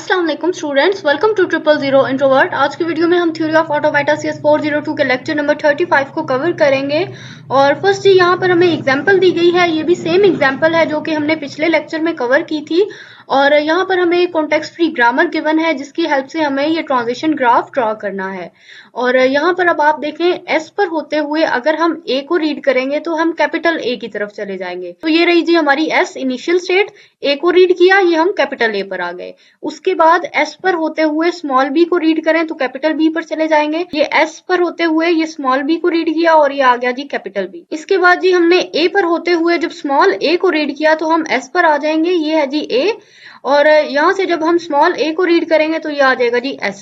अस्सलाम वालेकुम students, welcome to 000 introvert. आज की वीडियो में हम थ्योरी ऑफ ऑटोमेटा CS 402 के लेक्चर नंबर 35 को कवर करेंगे। और फर्स्ट जी यहाँ पर हमें एग्जांपल दी गई है, ये भी सेम एग्जांपल है जो कि हमने पिछले लेक्चर में कवर की थी। और यहाँ पर हमें कॉन्टेक्स्ट फ्री ग्रामर गिवन है जिसकी हेल्प से हमें ये ट्रांजिशन ग्राफ ड्रॉ करना है। और यहाँ पर अब आप देखें, एस पर होते हुए अगर हम ए को रीड करेंगे तो हम कैपिटल ए की तरफ चले जाएंगे। तो ये रही जी हमारी एस इनिशियल स्टेट, ए को रीड किया, ये हम कैपिटल ए पर आ गए। उसके बाद एस पर होते हुए स्मॉल बी को रीड करें तो कैपिटल बी पर चले जाएंगे। ये एस पर होते हुए ये स्मॉल बी को रीड किया और ये आ गया जी कैपिटल बी। इसके बाद जी हमने ए पर होते हुए जब स्मॉल ए को रीड किया तो हम एस पर आ जाएंगे, ये है जी ए। और यहाँ से जब हम स्मॉल ए को रीड करेंगे तो ये आ जाएगा जी एस।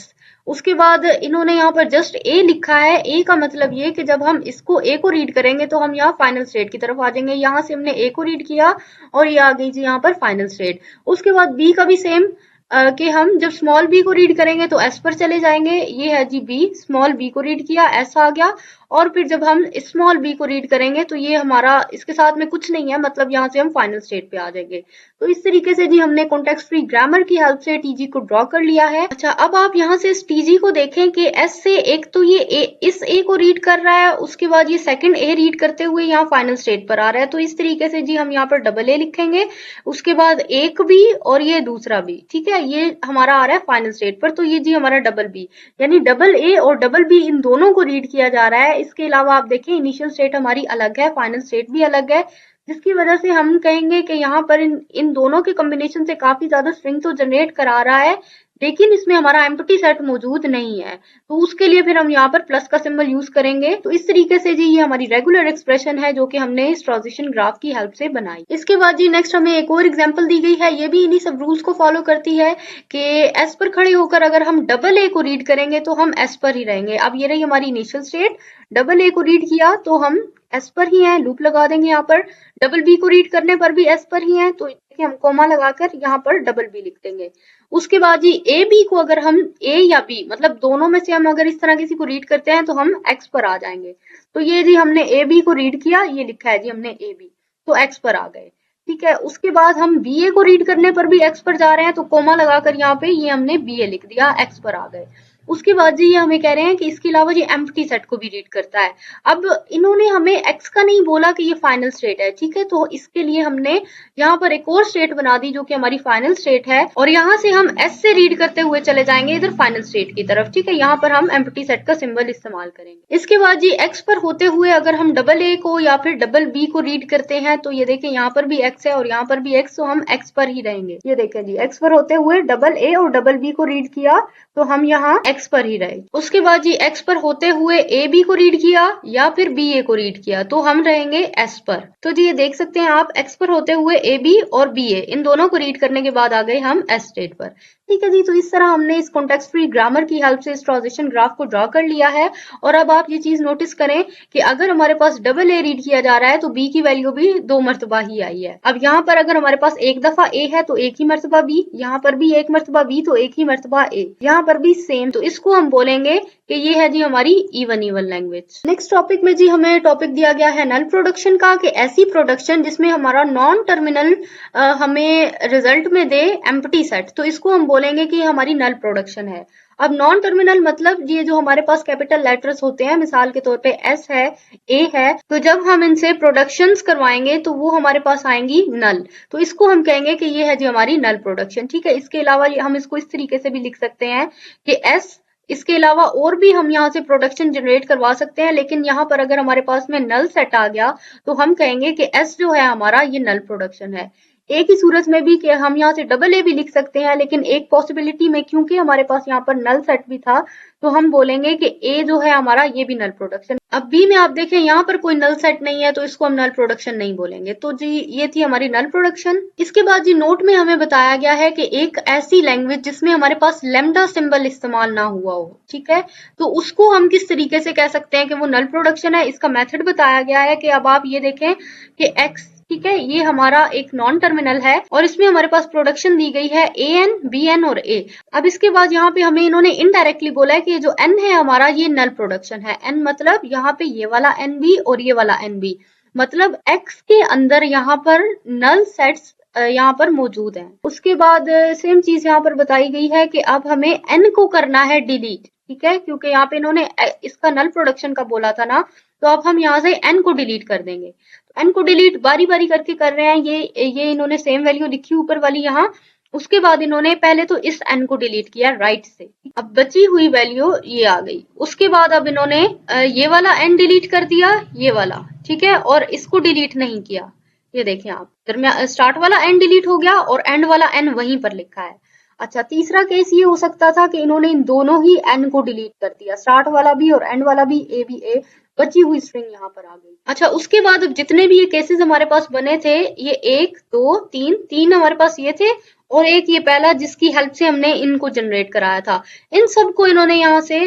उसके बाद इन्होंने यहाँ पर जस्ट ए लिखा है, ए का मतलब ये कि जब हम इसको ए को रीड करेंगे तो हम यहाँ फाइनल स्टेट की तरफ आ जाएंगे। यहाँ से हमने ए को रीड किया और ये आ गई जी यहाँ पर फाइनल स्टेट। उसके बाद बी का भी सेम कि हम जब स्मॉल बी को रीड करेंगे तो एस पर चले जाएंगे, ये है जी बी। स्मॉल बी को रीड किया, एस आ गया। और फिर जब हम स्मॉल बी को रीड करेंगे तो ये हमारा इसके साथ में कुछ नहीं है, मतलब यहाँ से हम फाइनल स्टेट पे आ जाएंगे। तो इस तरीके से जी हमने कॉन्टेक्स्ट फ्री ग्रामर की हेल्प से टीजी को ड्रॉ कर लिया है। अच्छा, अब आप यहाँ से इस टीजी को देखें कि एस से एक तो ये इस ए को रीड कर रहा है, उसके बाद ये सेकंड ए रीड करते हुए यहाँ फाइनल स्टेट पर आ रहा है। तो इस तरीके से जी हम यहाँ पर डबल ए लिखेंगे, उसके बाद एक बी और ये दूसरा बी, ठीक है, ये हमारा आ रहा है फाइनल स्टेट पर। तो ये जी हमारा डबल बी, यानी डबल ए और डबल बी इन दोनों को रीड किया जा रहा है। इसके अलावा आप देखें इनिशियल स्टेट हमारी अलग है, फाइनल स्टेट भी अलग है, जिसकी वजह से हम कहेंगे कि यहाँ पर इन दोनों के कॉम्बिनेशन से काफी ज्यादा स्ट्रिंग तो जनरेट करा रहा है, लेकिन इसमें हमारा एम्प्टी सेट मौजूद नहीं है। तो उसके लिए फिर हम यहाँ पर प्लस का सिंबल यूज करेंगे। तो इस तरीके से जी ये हमारी रेगुलर एक्सप्रेशन है जो कि हमने इस ट्रांजिशन ग्राफ की हेल्प से बनाई। इसके बाद जी नेक्स्ट हमें एक और एग्जांपल दी गई है, ये भी इन्हीं सब रूल्स को फॉलो करती है कि एस पर खड़े होकर अगर हम डबल ए को रीड करेंगे तो हम एस पर ही रहेंगे। अब ये रही हमारी इनिशियल स्टेट, डबल ए को रीड किया तो हम एस पर ही है, लूप लगा देंगे यहाँ पर। डबल बी को रीड करने पर भी एस पर ही है, तो देखिए हम कोमा लगाकर यहाँ पर डबल बी लिख देंगे। उसके बाद जी ए बी को अगर हम ए या बी मतलब दोनों में से हम अगर इस तरह किसी को रीड करते हैं तो हम एक्स पर आ जाएंगे। तो ये जी हमने ए बी को रीड किया, ये लिखा है जी हमने ए बी, तो एक्स पर आ गए, ठीक है। उसके बाद हम बी ए को रीड करने पर भी एक्स पर जा रहे हैं, तो कोमा लगाकर यहाँ पे ये हमने बी ए लिख दिया, एक्स पर आ गए। उसके बाद जी ये हमें कह रहे हैं कि इसके अलावा ये एम्प्टी सेट को भी रीड करता है। अब इन्होंने हमें एक्स का नहीं बोला कि ये फाइनल स्टेट है, ठीक है, तो इसके लिए हमने यहाँ पर एक और स्टेट बना दी जो कि हमारी फाइनल स्टेट है। और यहाँ से हम एस से रीड करते हुए चले जाएंगे इधर फाइनल स्टेट की तरफ, ठीक है। यहाँ पर हम एम्प्टी सेट का सिंबल इस्तेमाल करेंगे। इसके बाद जी एक्स पर होते हुए अगर हम डबल ए को या फिर डबल बी को रीड करते हैं तो ये देखें यहाँ पर भी एक्स है और यहाँ पर भी एक्स, तो हम एक्स पर ही रहेंगे। ये देखें जी एक्स पर होते हुए डबल ए और डबल बी को रीड किया तो हम यहाँ एक्स पर ही रहे। उसके बाद जी एक्स पर होते हुए ए बी को रीड किया या फिर बी ए को रीड किया तो हम रहेंगे एस पर। तो जी ये देख सकते हैं आप, एक्स पर होते हुए ए बी और बी ए इन दोनों को रीड करने के बाद आ गए हम एस स्टेट पर, ठीक है जी। तो इस तरह हमने इस कॉन्टेक्स्ट फ्री ग्रामर की हेल्प से इस ट्रांजिशन ग्राफ को ड्रॉ कर लिया है। और अब आप ये चीज नोटिस करें कि अगर हमारे पास डबल ए रीड किया जा रहा है तो बी की वैल्यू भी 2 मरतबा ही आई है। अब यहाँ पर अगर हमारे पास एक दफा ए है तो एक ही मरतबा बी, यहाँ पर भी एक मरतबा बी तो एक ही मरतबा ए, यहाँ पर भी सेम। तो इसको हम बोलेंगे कि ये है जी हमारी इवन लैंग्वेज। नेक्स्ट टॉपिक में जी हमें टॉपिक दिया गया है नल प्रोडक्शन का, कि ऐसी प्रोडक्शन जिसमें हमारा नॉन टर्मिनल हमें रिजल्ट में दे एम्प्टी सेट, तो इसको हम बोलेंगे कि हमारी नल प्रोडक्शन है। अब नॉन टर्मिनल मतलब ये जो हमारे पास कैपिटल लेटर्स होते हैं, मिसाल के तौर पे एस है, ए है, तो जब हम इनसे प्रोडक्शंस करवाएंगे तो वो हमारे पास आएंगी नल, तो इसको हम कहेंगे कि ये है जी हमारी नल प्रोडक्शन, ठीक है। इसके अलावा हम इसको इस तरीके से भी लिख सकते हैं कि एस, इसके अलावा और भी हम यहाँ से प्रोडक्शन जनरेट करवा सकते हैं, लेकिन यहाँ पर अगर हमारे पास में नल सेट आ गया तो हम कहेंगे कि एस जो है हमारा ये नल प्रोडक्शन है। ए की सूरत में भी कि हम यहाँ से डबल ए भी लिख सकते हैं, लेकिन एक पॉसिबिलिटी में क्योंकि हमारे पास यहाँ पर नल सेट भी था तो हम बोलेंगे कि ए जो है हमारा ये भी नल प्रोडक्शन। अब बी में आप देखें यहाँ पर कोई नल सेट नहीं है तो इसको हम नल प्रोडक्शन नहीं बोलेंगे। तो जी ये थी हमारी नल प्रोडक्शन। इसके बाद जी नोट में हमें बताया गया है कि एक ऐसी लैंग्वेज जिसमें हमारे पास लैम्डा सिंबल इस्तेमाल ना हुआ हो, ठीक है, तो उसको हम किस तरीके से कह सकते हैं कि वो नल प्रोडक्शन है। इसका मेथड बताया गया है कि अब आप ये देखें कि एक्स, ठीक है, ये हमारा एक नॉन टर्मिनल है और इसमें हमारे पास प्रोडक्शन दी गई है ए एन, बी एन और ए। अब इसके बाद यहाँ पे हमें इन्होंने इनडायरेक्टली बोला है कि जो एन है हमारा ये नल प्रोडक्शन है। एन मतलब यहाँ पे ये वाला एन बी और ये वाला एन बी, मतलब एक्स के अंदर यहाँ पर नल सेट्स यहाँ पर मौजूद हैं। उसके बाद सेम चीज यहाँ पर बताई गई है कि अब हमें n को करना है डिलीट, ठीक है, क्योंकि यहाँ पे इन्होंने इसका नल प्रोडक्शन का बोला था ना, तो अब हम यहाँ से n को डिलीट कर देंगे। तो n को डिलीट बारी बारी करके कर रहे हैं। ये इन्होंने सेम वैल्यू लिखी ऊपर वाली यहाँ। उसके बाद इन्होंने पहले तो इस n को डिलीट किया राइट से, अब बची हुई वैल्यू ये आ गई। उसके बाद अब इन्होंने ये वाला n डिलीट कर दिया, ये वाला, ठीक है, और इसको डिलीट नहीं किया। ये देखें आप, दरमियान स्टार्ट वाला n डिलीट हो गया और एंड वाला n वहीं पर लिखा है। अच्छा, तीसरा केस ये हो सकता था कि इन्होंने इन दोनों ही n को डिलीट कर दिया, स्टार्ट वाला भी और एंड वाला भी, a भी a, बची हुई स्ट्रिंग यहाँ पर आ गई। अच्छा, उसके बाद जितने भी ये केसेस हमारे पास बने थे, ये 1 2 3 3 हमारे पास ये थे और एक ये पहला जिसकी हेल्प से हमने इनको जनरेट कराया था। इन सब को इन्होंने यहाँ से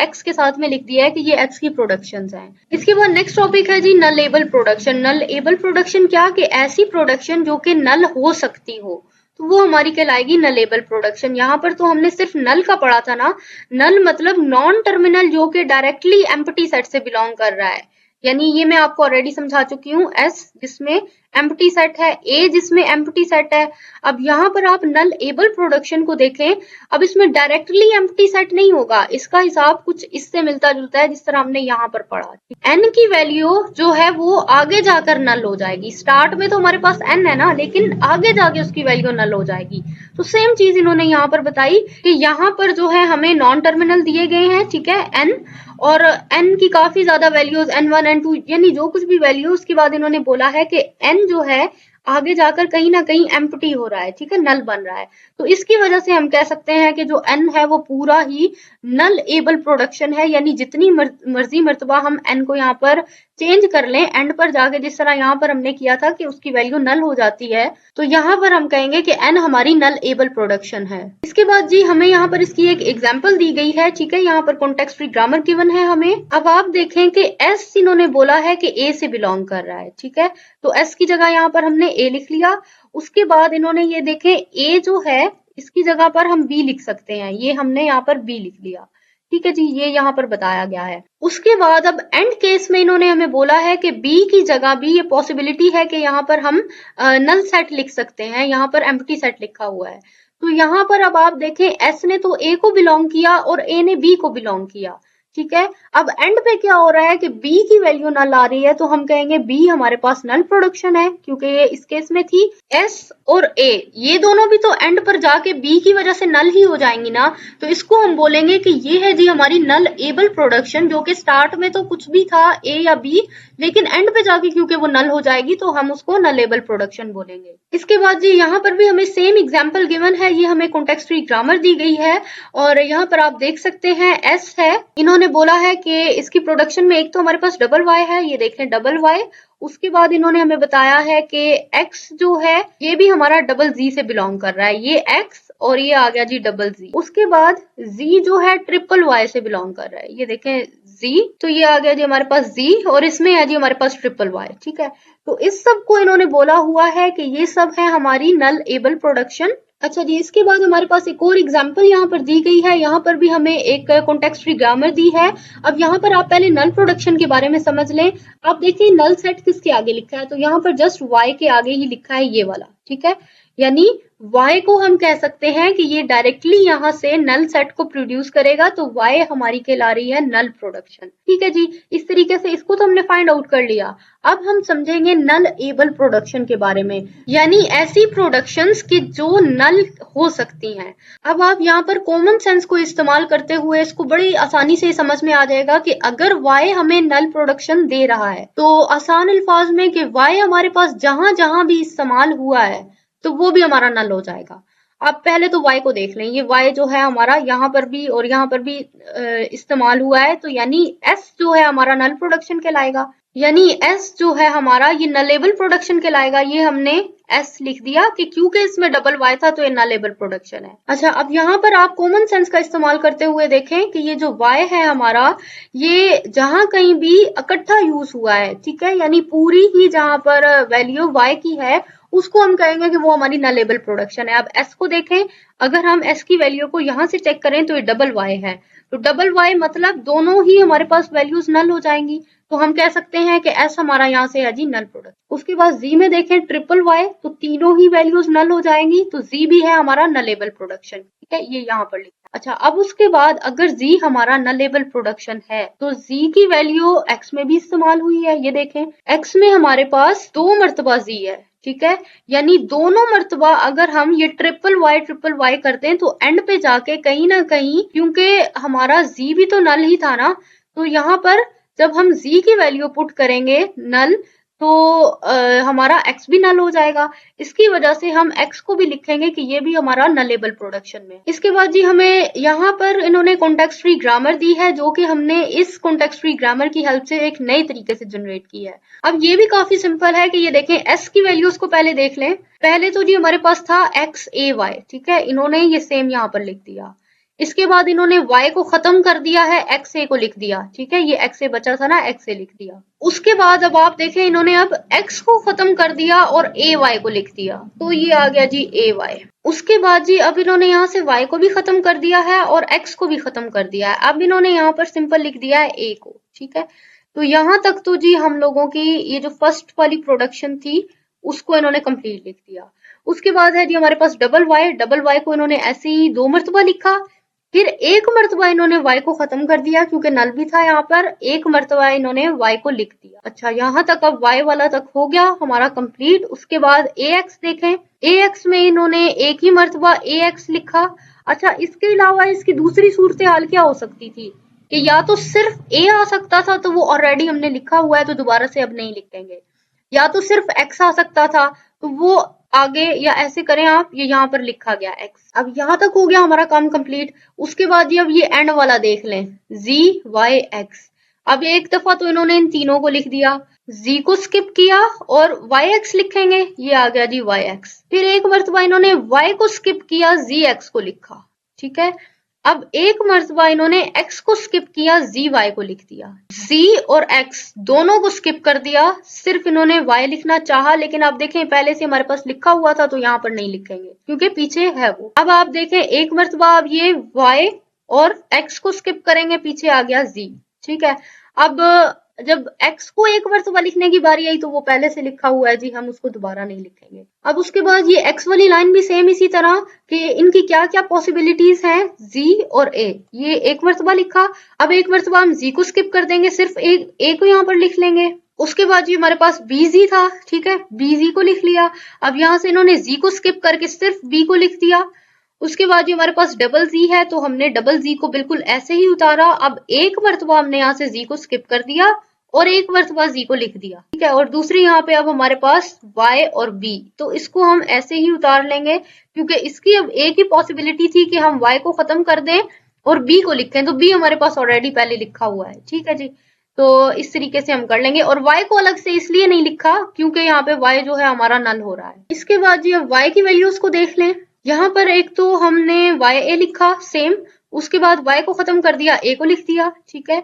x के साथ में लिख दिया है कि ये x की प्रोडक्शंस हैं। इसके बाद नेक्स्ट टॉपिक है जी नल एबल प्रोडक्शन। नल एबल प्रोडक्शन क्या, कि ऐसी प्रोडक्शन जो कि नल हो सकती हो, तो वो हमारी कहलाएगी नल एबल प्रोडक्शन। यहाँ पर तो हमने सिर्फ नल का पढ़ा था ना, नल मतलब नॉन टर्मिनल जो कि डायरेक्टली एम्प्टी सेट से बिलोंग कर रहा है। यानी ये मैं आपको ऑलरेडी समझा चुकी हूँ, S जिसमें एम्प्टी सेट है, A जिसमें एम्प्टी सेट है। अब यहाँ पर आप नल एबल प्रोडक्शन को देखें, अब इसमें डायरेक्टली एम्प्टी सेट नहीं होगा, इसका हिसाब कुछ इससे मिलता जुलता है जिस तरह हमने यहाँ पर पढ़ा। n की वैल्यू जो है वो आगे जाकर नल हो जाएगी। स्टार्ट में तो हमारे पास n है ना, लेकिन आगे जाके उसकी वैल्यू नल हो जाएगी। तो सेम चीज इन्होंने यहाँ पर बताई कि यहाँ पर जो है हमें नॉन टर्मिनल दिए गए हैं, ठीक है, n, और n की काफी ज्यादा वैल्यूज n1 n2 यानी जो कुछ भी वैल्यू, उसके बाद इन्होंने बोला है कि n जो है आगे जाकर कहीं ना कहीं एम्प्टी हो रहा है, ठीक है, नल बन रहा है। तो इसकी वजह से हम कह सकते हैं कि जो n है वो पूरा ही नल एबल प्रोडक्शन है। यानी जितनी मर्जी मर्तबा हम n को यहाँ पर चेंज कर लें, एंड पर जाके जिस तरह यहाँ पर हमने किया था कि उसकी वैल्यू नल हो जाती है, तो यहाँ पर हम कहेंगे कि n हमारी नल एबल प्रोडक्शन है। इसके बाद जी हमें यहाँ पर इसकी एक एग्जाम्पल दी गई है, ठीक है, यहाँ पर कॉन्टेक्स्ट फ्री ग्रामर गिवन है हमें। अब आप देखें कि s इन्होंने बोला है कि a से बिलोंग कर रहा है, ठीक है, तो s की जगह यहाँ पर हमने a लिख लिया। उसके बाद इन्होंने ये देखें a जो है इसकी जगह पर हम b लिख सकते हैं, ये हमने यहाँ पर b लिख लिया, ठीक है जी, ये यहाँ पर बताया गया है। उसके बाद अब एंड केस में इन्होंने हमें बोला है कि b की जगह भी ये पॉसिबिलिटी है कि यहाँ पर हम नल सेट लिख सकते हैं, यहाँ पर एम्प्टी सेट लिखा हुआ है। तो यहाँ पर अब आप देखें s ने तो a को बिलोंग किया और a ने b को बिलोंग किया, ठीक है। अब एंड पे क्या हो रहा है कि b की वैल्यू नल आ रही है, तो हम कहेंगे b हमारे पास नल प्रोडक्शन है, क्योंकि ये इस केस में थी। s और a ये दोनों भी तो एंड पर जाके b की वजह से नल ही हो जाएंगी ना, तो इसको हम बोलेंगे कि ये है जी हमारी नल एबल प्रोडक्शन, जो कि स्टार्ट में तो कुछ भी था a या b, लेकिन एंड पे जाके क्योंकि वो नल हो जाएगी तो हम उसको नल एबल प्रोडक्शन बोलेंगे। इसके बाद जी यहाँ पर भी हमें सेम एग्जाम्पल गिवन है, ये हमें कॉन्टेक्स्ट फ्री ग्रामर दी गई है और यहाँ पर आप देख सकते हैं s है, इन्होंने बोला है कि इसकी प्रोडक्शन में एक तो हमारे पास डबल y है, ये देखें डबल y। उसके बाद इन्होंने हमें बताया है कि x जो है ये भी हमारा डबल z से बिलोंग कर रहा है, ये x और ये आ गया जी डबल z। उसके बाद z जो है ट्रिपल y से बिलोंग कर रहा है, ये देखें z, तो ये आ गया जी हमारे पास z और इसमें है जी हमारे पास ट्रिपल y, ठीक है। तो इस सब को इन्होंने बोला हुआ है कि ये सब है हमारी नल एबल प्रोडक्शन। अच्छा जी, इसके बाद हमारे पास एक और एग्जाम्पल यहाँ पर दी गई है, यहाँ पर भी हमें एक कॉन्टेक्स्ट फ्री ग्रामर दी है। अब यहाँ पर आप पहले नल प्रोडक्शन के बारे में समझ लें। आप देखिए नल सेट किसके आगे लिखा है, तो यहाँ पर जस्ट y के आगे ही लिखा है ये वाला, ठीक है, यानी y को हम कह सकते हैं कि ये डायरेक्टली यहाँ से नल सेट को प्रोड्यूस करेगा, तो y हमारी कहला रही है नल प्रोडक्शन, ठीक है जी। इस तरीके से इसको तो हमने फाइंड आउट कर लिया। अब हम समझेंगे नल एबल प्रोडक्शन के बारे में, यानी ऐसी प्रोडक्शंस की जो नल हो सकती हैं। अब आप यहाँ पर कॉमन सेंस को इस्तेमाल करते हुए इसको बड़ी आसानी से समझ में आ जाएगा कि अगर y हमें नल प्रोडक्शन दे रहा है, तो आसान अल्फाज में कि y हमारे पास जहां जहां भी इस्तेमाल हुआ है तो वो भी हमारा नल हो जाएगा। आप पहले तो y को देख लें, ये y जो है हमारा यहाँ पर भी और यहाँ पर भी इस्तेमाल हुआ है, तो यानी s जो है हमारा नल प्रोडक्शन कहलाएगा, यानी s जो है हमारा ये नल एबल प्रोडक्शन कहलाएगा। ये हमने s लिख दिया कि क्योंकि इसमें डबल y था तो ये नल एबल प्रोडक्शन है। अच्छा, अब यहाँ पर आप कॉमन सेंस का इस्तेमाल करते हुए देखें कि ये जो y है हमारा, ये जहां कहीं भी इकट्ठा यूज हुआ है, ठीक है, यानी पूरी ही जहां पर वैल्यू y की है उसको हम कहेंगे कि वो हमारी नल एबल प्रोडक्शन है। अब s को देखें, अगर हम s की वैल्यू को यहाँ से चेक करें तो ये डबल y है, तो डबल वाई मतलब दोनों ही हमारे पास वैल्यूज नल हो जाएंगी, तो हम कह सकते हैं कि एस हमारा यहाँ से है जी नल प्रोडक्ट। उसके बाद जी में देखें ट्रिपल वाई, तो तीनों ही वैल्यूज नल हो जाएंगी, तो जी भी है हमारा नलेबल प्रोडक्शन, ठीक है, ये यहाँ पर लिखा। अच्छा, अब उसके बाद अगर जी हमारा नलेबल प्रोडक्शन है तो जी की वैल्यू एक्स में भी इस्तेमाल हुई है। ये देखें एक्स में हमारे पास 2 मरतबा जी है, ठीक है, यानी दोनों मर्तबा अगर हम ये ट्रिपल वाई करते हैं तो एंड पे जाके कहीं ना कहीं, क्योंकि हमारा जी भी तो नल ही था ना, तो यहाँ पर जब हम जी की वैल्यू पुट करेंगे नल, तो हमारा एक्स भी नल हो जाएगा। इसकी वजह से हम एक्स को भी लिखेंगे कि ये भी हमारा नलेबल प्रोडक्शन में। इसके बाद जी हमें यहाँ पर इन्होंने कॉन्टेक्स्ट फ्री ग्रामर दी है, जो कि हमने इस कॉन्टेक्स्ट फ्री ग्रामर की हेल्प से एक नए तरीके से जनरेट की है। अब ये भी काफी सिंपल है कि ये देखें एस की वैल्यूज को पहले देख लें। पहले तो जी हमारे पास था एक्स ए वाई, ठीक है, इन्होंने ये सेम यहाँ पर लिख दिया। इसके बाद इन्होंने y को खत्म कर दिया है, एक्स ए को लिख दिया, ठीक है, ये एक्स ए बचा था ना, एक्स ए लिख दिया। उसके बाद अब आप देखें इन्होंने अब x को खत्म कर दिया और ए वाई को लिख दिया, तो ये आ गया जी ए वाई। उसके बाद जी अब इन्होंने यहाँ से y को भी खत्म कर दिया है और x को भी खत्म कर दिया है। अब इन्होंने यहाँ पर सिंपल लिख दिया है a को, ठीक है। तो यहाँ तक तो जी हम लोगों की ये जो फर्स्ट वाली प्रोडक्शन थी उसको इन्होंने कंप्लीट लिख दिया। उसके बाद है जी हमारे पास डबल वाई को इन्होंने ऐसे ही 2 मरतबा लिखा, फिर 1 मरतबा इन्होंने y को खत्म कर दिया क्योंकि नल भी था यहाँ पर, 1 मरतबा इन्होंने y को लिख दिया। अच्छा, यहाँ तक अब y वाला तक हो गया हमारा कंप्लीट। उसके बाद ax देखें, ax में इन्होंने 1 ही मरतबा ax लिखा। अच्छा, इसके अलावा इसकी दूसरी सूरत हाल क्या हो सकती थी कि या तो सिर्फ a आ सकता था, तो वो ऑलरेडी हमने लिखा हुआ है तो दोबारा से अब नहीं लिखेंगे, या तो सिर्फ x आ सकता था, तो वो आगे या ऐसे करें आप, ये यहाँ पर लिखा गया x। अब यहाँ तक हो गया हमारा काम कंप्लीट। उसके बाद ये अब ये एंड वाला देख लें, z y x। अब एक दफा तो इन्होंने इन तीनों को लिख दिया, z को स्किप किया और yx लिखेंगे, ये आ गया जी yx। फिर एक मरतबा इन्होंने y को स्किप किया, zx को लिखा, ठीक है। अब एक मरतबा इन्होंने x को स्किप किया, zy को लिख दिया। z और x दोनों को स्किप कर दिया, सिर्फ इन्होंने y लिखना चाहा, लेकिन आप देखें पहले से हमारे पास लिखा हुआ था तो यहाँ पर नहीं लिखेंगे क्योंकि पीछे है वो। अब आप देखें एक मरतबा अब ये y और x को स्किप करेंगे, पीछे आ गया z, ठीक है। अब जब x को एक मरतबा लिखने की बारी आई तो वो पहले से लिखा हुआ है जी, हम उसको दोबारा नहीं लिखेंगे। अब उसके बाद ये x वाली लाइन भी सेम इसी तरह कि इनकी क्या क्या पॉसिबिलिटीज हैं, z और a, ये एक मरतबा लिखा। अब एक मरतबा हम z को स्किप कर देंगे, सिर्फ एक a को यहाँ पर लिख लेंगे। उसके बाद ये हमारे पास bz था, ठीक है, bz को लिख लिया। अब यहाँ से इन्होंने z को स्किप करके सिर्फ b को लिख दिया। उसके बाद ये हमारे पास डबल जी है तो हमने डबल जी को बिल्कुल ऐसे ही उतारा। अब एक मरतबा हमने यहाँ से जी को स्किप कर दिया और एक मरतबा जी को लिख दिया, ठीक है। और दूसरी यहाँ पे अब हमारे पास y और b, तो इसको हम ऐसे ही उतार लेंगे क्योंकि इसकी अब एक ही पॉसिबिलिटी थी कि हम y को खत्म कर दें और b को लिखें, तो b हमारे पास ऑलरेडी पहले लिखा हुआ है, ठीक है जी। तो इस तरीके से हम कर लेंगे। और y को अलग से इसलिए नहीं लिखा क्योंकि यहाँ पे y जो है हमारा नल हो रहा है। इसके बाद जी अब y की वैल्यूज को देख लें। यहाँ पर एक तो हमने ya लिखा सेम, उसके बाद y को खत्म कर दिया, a को लिख दिया, ठीक है,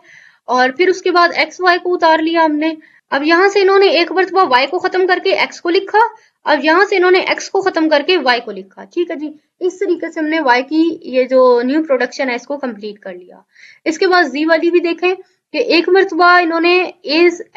और फिर उसके बाद एक्स वाई को उतार लिया हमने। अब यहाँ से इन्होंने एक मरतबा y को खत्म करके x को लिखा, अब यहाँ से इन्होंने x को खत्म करके y को लिखा, ठीक है जी। इस तरीके से हमने y की ये जो न्यू प्रोडक्शन है इसको कंप्लीट कर लिया। इसके बाद z वाली भी देखें कि एक मरतबा इन्होंने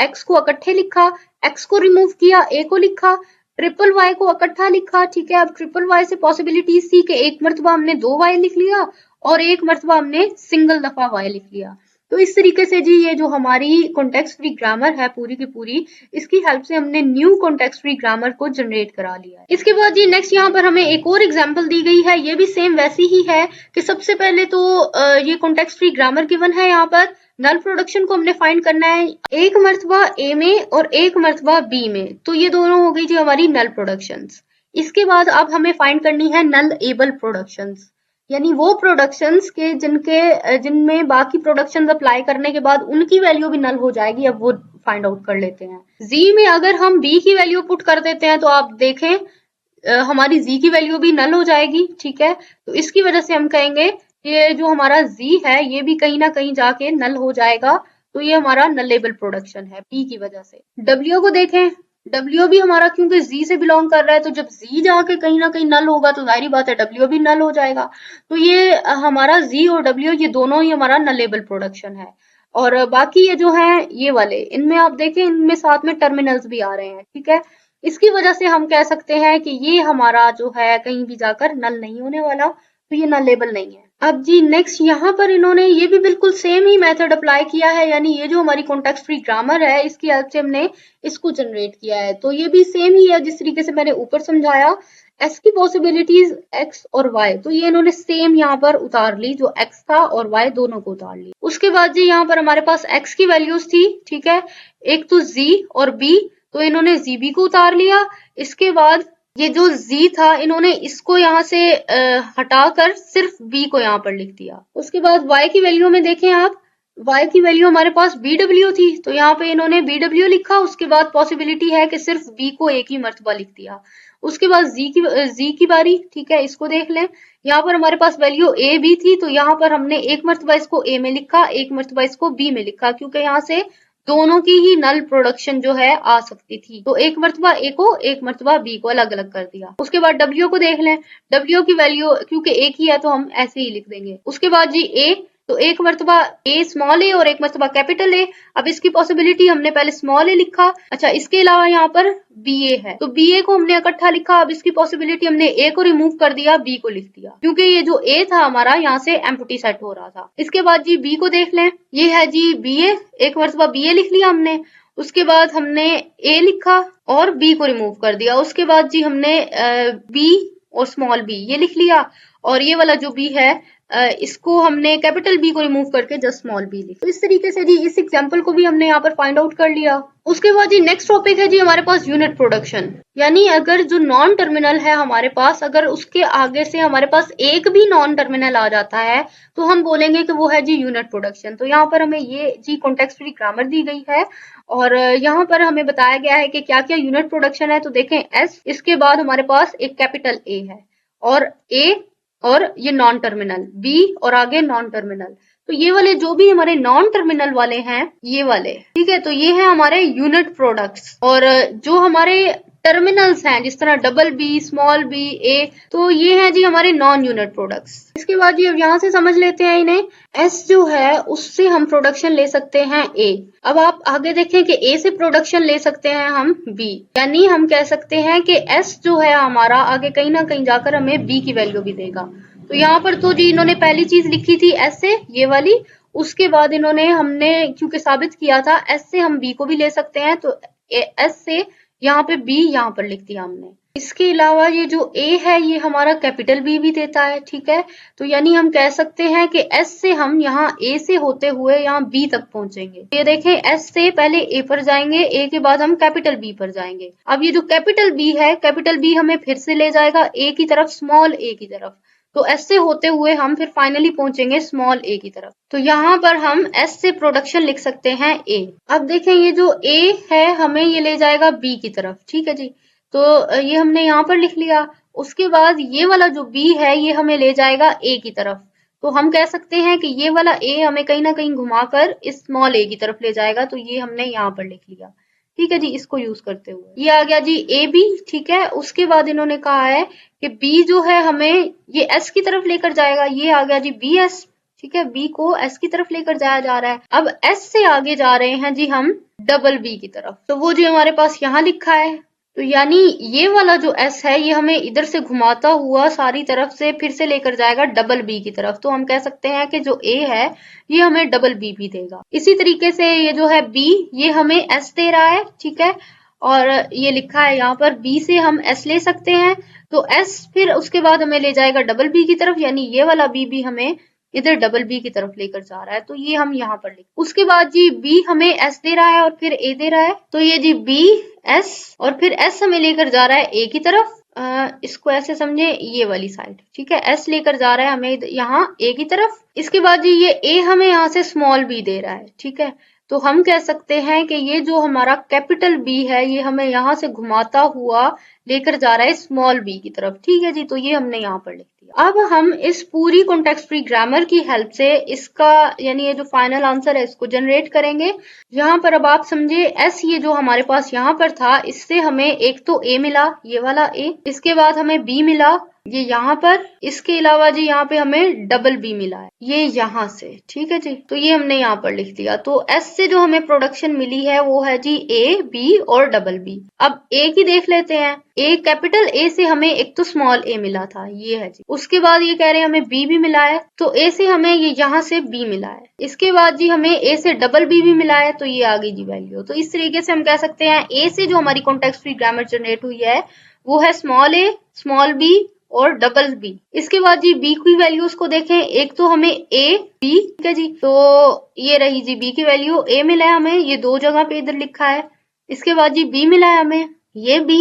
x को इकट्ठे लिखा, x को रिमूव किया, a को लिखा, ट्रिपल y को इकट्ठा लिखा, ठीक है। अब ट्रिपल y से पॉसिबिलिटीज थी कि एक मरतबा हमने 2 y लिख लिया और एक मरतबा हमने सिंगल दफा y लिख लिया। तो इस तरीके से जी ये जो हमारी कॉन्टेक्स्ट फ्री ग्रामर है पूरी की पूरी, इसकी हेल्प से हमने न्यू कॉन्टेक्स्ट फ्री ग्रामर को जनरेट करा लिया है। इसके बाद जी नेक्स्ट यहाँ पर हमें एक और एग्जांपल दी गई है, ये भी सेम वैसी ही है कि सबसे पहले तो ये कॉन्टेक्स्ट फ्री ग्रामर गिवन है। यहाँ पर नल प्रोडक्शन को हमने फाइंड करना है, एक मरतबा ए में और एक मरतबा बी में, तो ये दोनों हो गई जी हमारी नल प्रोडक्शंस। इसके बाद अब हमें फाइंड करनी है नल एबल प्रोडक्शंस, यानी वो प्रोडक्शंस के जिनमें बाकी प्रोडक्शंस अप्लाई करने के बाद उनकी वैल्यू भी नल हो जाएगी। अब वो फाइंड आउट कर लेते हैं। जी में अगर हम बी की वैल्यू पुट कर देते हैं तो आप देखें हमारी जी की वैल्यू भी नल हो जाएगी, ठीक है। तो इसकी वजह से हम कहेंगे कि जो हमारा जी है ये भी कहीं ना कहीं जाके नल हो जाएगा, तो ये हमारा नलेबल प्रोडक्शन है बी की वजह से। डब्ल्यू को देखें, डब्ल्यू भी हमारा क्योंकि जी से बिलोंग कर रहा है, तो जब जी जाके कहीं ना कहीं नल होगा तो जाहिर बात है डब्ल्यू भी नल हो जाएगा। तो ये हमारा जी और डब्ल्यू ये दोनों ही हमारा नलेबल प्रोडक्शन है। और बाकी ये जो है ये वाले, इनमें आप देखें इनमें साथ में टर्मिनल्स भी आ रहे हैं, ठीक है। इसकी वजह से हम कह सकते हैं कि ये हमारा जो है कहीं भी जाकर नल नहीं होने वाला, तो ये नलेबल नहीं है। अब जी नेक्स्ट यहाँ पर इन्होंने ये भी बिल्कुल सेम ही मेथड अप्लाई किया है, यानी ये जो हमारी कॉन्टेक्स्ट फ्री ग्रामर है इसकी हेल्प से हमने इसको जनरेट किया है। तो ये भी सेम ही है जिस तरीके से मैंने ऊपर समझाया। एस की पॉसिबिलिटीज एक्स और वाई, तो ये इन्होंने सेम यहाँ पर उतार ली, जो एक्स था और वाई दोनों को उतार ली। उसके बाद जी यहाँ पर हमारे पास एक्स की वैल्यूज थी, ठीक है, एक तो जी और बी, तो इन्होंने जी बी को उतार लिया। इसके बाद ये जो z था इन्होंने इसको यहाँ से हटाकर सिर्फ b को यहाँ पर लिख दिया। उसके बाद y की वैल्यू में देखें आप, y की वैल्यू हमारे पास bw थी, तो यहाँ पे इन्होंने bw लिखा। उसके बाद पॉसिबिलिटी है कि सिर्फ b को एक ही मर्तबा लिख दिया। उसके बाद z की बारी, ठीक है, इसको देख लें। यहाँ पर हमारे पास वैल्यू a b थी, तो यहाँ पर हमने एक मर्तबा इसको a में लिखा, एक मर्तबा इसको b में लिखा, क्योंकि यहाँ से दोनों की ही नल प्रोडक्शन जो है आ सकती थी। तो एक मर्तबा ए को, एक मर्तबा बी को अलग अलग कर दिया। उसके बाद डब्ल्यू को देख लें, डब्ल्यू की वैल्यू क्योंकि एक ही है तो हम ऐसे ही लिख देंगे। उसके बाद जी ए, तो एक मर्तबा ए स्मॉल ए और एक मर्तबा कैपिटल ए। अब इसकी पॉसिबिलिटी हमने पहले स्मॉल ए लिखा। अच्छा, इसके अलावा यहाँ पर बी ए है, तो बी ए को हमने इकट्ठा लिखा। अब इसकी पॉसिबिलिटी हमने ए को रिमूव कर दिया, बी को लिख दिया, क्योंकि ये जो ए था हमारा यहाँ से एम्प्टी सेट हो रहा था। इसके बाद जी बी को देख लें, ये है जी बी ए, एक मर्तबा बी ए लिख लिया हमने। उसके बाद हमने ए लिखा और बी को रिमूव कर दिया। उसके बाद जी हमने बी और स्मॉल बी ये लिख लिया, और ये वाला जो बी है इसको हमने कैपिटल बी को रिमूव करके जस्ट स्मॉल बी लिखा। तो इस तरीके से जी इस एग्जांपल को भी हमने यहाँ पर फाइंड आउट कर लिया। उसके बाद जी नेक्स्ट टॉपिक है जी हमारे पास यूनिट प्रोडक्शन, यानी अगर जो नॉन टर्मिनल है हमारे पास, अगर उसके आगे से हमारे पास एक भी नॉन टर्मिनल आ जाता है तो हम बोलेंगे कि वो है जी यूनिट प्रोडक्शन। तो यहाँ पर हमें ये जी कॉन्टेक्स्ट फ्री ग्रामर दी गई है, और यहाँ पर हमें बताया गया है कि क्या क्या यूनिट प्रोडक्शन है। तो देखें एस, इसके बाद हमारे पास एक कैपिटल ए है, और ए और ये नॉन टर्मिनल बी, और आगे नॉन टर्मिनल। तो ये वाले जो भी हमारे नॉन टर्मिनल वाले हैं ये वाले, ठीक है, तो ये है हमारे यूनिट प्रोडक्ट्स। और जो हमारे टर्मिनल्स हैं जिस तरह डबल बी, स्मॉल बी, ए, तो ये हैं जी हमारे नॉन यूनिट प्रोडक्ट्स। इसके बाद जी अब यहाँ से समझ लेते हैं इन्हें। एस जो है उससे हम प्रोडक्शन ले सकते हैं ए। अब आप आगे देखें कि ए से प्रोडक्शन ले सकते हैं हम बी, यानी हम कह सकते हैं कि एस जो है हमारा आगे कहीं ना कहीं जाकर हमें बी की वैल्यू भी देगा। तो यहाँ पर तो जी इन्होंने पहली चीज लिखी थी एस से, ये वाली। उसके बाद इन्होंने, हमने क्योंकि साबित किया था एस से हम बी को भी ले सकते हैं, तो एस से यहाँ पे बी यहाँ पर लिख दिया हमने। इसके अलावा ये जो ए है ये हमारा कैपिटल बी भी देता है, ठीक है। तो यानी हम कह सकते हैं कि एस से हम यहाँ ए से होते हुए यहाँ बी तक पहुंचेंगे। ये देखें एस से पहले ए पर जाएंगे, ए के बाद हम कैपिटल बी पर जाएंगे। अब ये जो कैपिटल बी है, कैपिटल बी हमें फिर से ले जाएगा ए की तरफ, स्मॉल ए की तरफ। तो एस से होते हुए हम फिर फाइनली पहुंचेंगे स्मॉल ए की तरफ। तो यहाँ पर हम एस से प्रोडक्शन लिख सकते हैं ए। अब देखें ये जो ए है हमें ये ले जाएगा बी की तरफ, ठीक है जी। तो ये हमने यहाँ पर लिख लिया। उसके बाद ये वाला जो बी है ये हमें ले जाएगा ए की तरफ। तो हम कह सकते हैं कि ये वाला ए हमें कहीं ना कहीं घुमाकर इस स्मॉल ए की तरफ ले जाएगा। तो ये हमने यहाँ पर लिख लिया, ठीक है जी, इसको यूज करते हुए। ये आ गया जी ए बी, ठीक है। उसके बाद इन्होंने कहा है कि बी जो है हमें ये एस की तरफ लेकर जाएगा। ये आ गया जी बी एस, ठीक है, बी को एस की तरफ लेकर जाया जा रहा है। अब एस से आगे जा रहे हैं जी हम डबल बी की तरफ, तो वो जो हमारे पास यहाँ लिखा है। तो यानी ये वाला जो एस है ये हमें इधर से घुमाता हुआ सारी तरफ से फिर से लेकर जाएगा डबल बी की तरफ। तो हम कह सकते हैं कि जो ए है ये हमें डबल बी भी देगा। इसी तरीके से ये जो है बी, ये हमें एस दे रहा है, ठीक है, और ये लिखा है यहाँ पर बी से हम एस ले सकते हैं। तो एस फिर उसके बाद हमें ले जाएगा डबल बी की तरफ, यानी ये वाला बी भी हमें इधर डबल बी की तरफ लेकर जा रहा है। तो ये हम यहाँ पर लिख, उसके बाद जी बी हमें एस दे रहा है और फिर ए दे रहा है। तो ये जी बी एस और फिर एस हमें लेकर जा रहा है ए की तरफ। इसको ऐसे समझे, ये वाली साइड, ठीक है, एस लेकर जा रहा है हमें यहाँ ए की तरफ। इसके बाद जी ये ए हमें यहाँ से स्मॉल बी दे रहा है, ठीक है। तो हम कह सकते हैं कि ये जो हमारा कैपिटल बी है ये हमें यहाँ से घुमाता हुआ लेकर जा रहा है स्मॉल बी की तरफ, ठीक है जी। तो ये हमने यहाँ पर लिख दिया। अब हम इस पूरी कॉन्टेक्स्ट फ्री ग्रामर की हेल्प से इसका यानी ये जो फाइनल आंसर है इसको जनरेट करेंगे। यहाँ पर अब आप समझे एस ये जो हमारे पास यहाँ पर था इससे हमें एक तो ए मिला, ये वाला ए, इसके बाद हमें बी मिला ये यहाँ पर, इसके अलावा जी यहाँ पे हमें डबल बी मिला है ये यहाँ से, ठीक है जी। तो ये हमने यहाँ पर लिख दिया। तो एस से जो हमें प्रोडक्शन मिली है वो है जी ए, बी और डबल बी। अब ए की देख लेते हैं। ए कैपिटल ए से हमें एक तो स्मॉल ए मिला था, ये है जी। उसके बाद ये कह रहे हैं हमें बी भी मिला है, तो ए से हमें ये यहाँ से बी मिला है। इसके बाद जी हमें ए से डबल बी भी मिला है, तो ये आ गई जी वैल्यू। तो इस तरीके से हम कह सकते हैं ए से जो हमारी कॉन्टेक्स्ट फ्री ग्रामर जनरेट हुई है वो है स्मॉल ए, स्मॉल बी और डबल बी। इसके बाद जी बी की वैल्यूज को देखें। एक तो हमें ए बी, ठीक है जी, तो ये रही जी बी की वैल्यू। ए मिला है हमें, ये दो जगह पे इधर लिखा है। इसके बाद जी बी मिला है हमें, ये बी,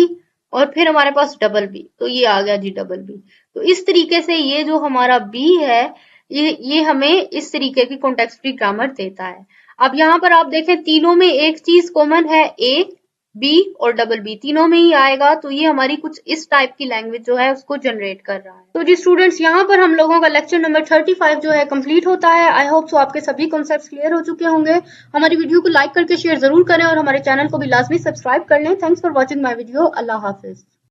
और फिर हमारे पास डबल बी, तो ये आ गया जी डबल बी। तो इस तरीके से ये जो हमारा बी है ये हमें इस तरीके की कॉन्टेक्स्ट फ्री ग्रामर देता है। अब यहाँ पर आप देखें तीनों में एक चीज कॉमन है, ए, बी और डबल बी तीनों में ही आएगा। तो ये हमारी कुछ इस टाइप की लैंग्वेज जो है उसको जनरेट कर रहा है। तो जी स्टूडेंट्स यहाँ पर हम लोगों का लेक्चर नंबर 35 जो है कंप्लीट होता है। आई होप सो आपके सभी कॉन्सेप्ट्स क्लियर हो चुके होंगे। हमारी वीडियो को लाइक करके शेयर जरूर करें और हमारे चैनल को भी लाजमी सब्सक्राइब कर लें। Thanks for watching my video. Allah Hafiz.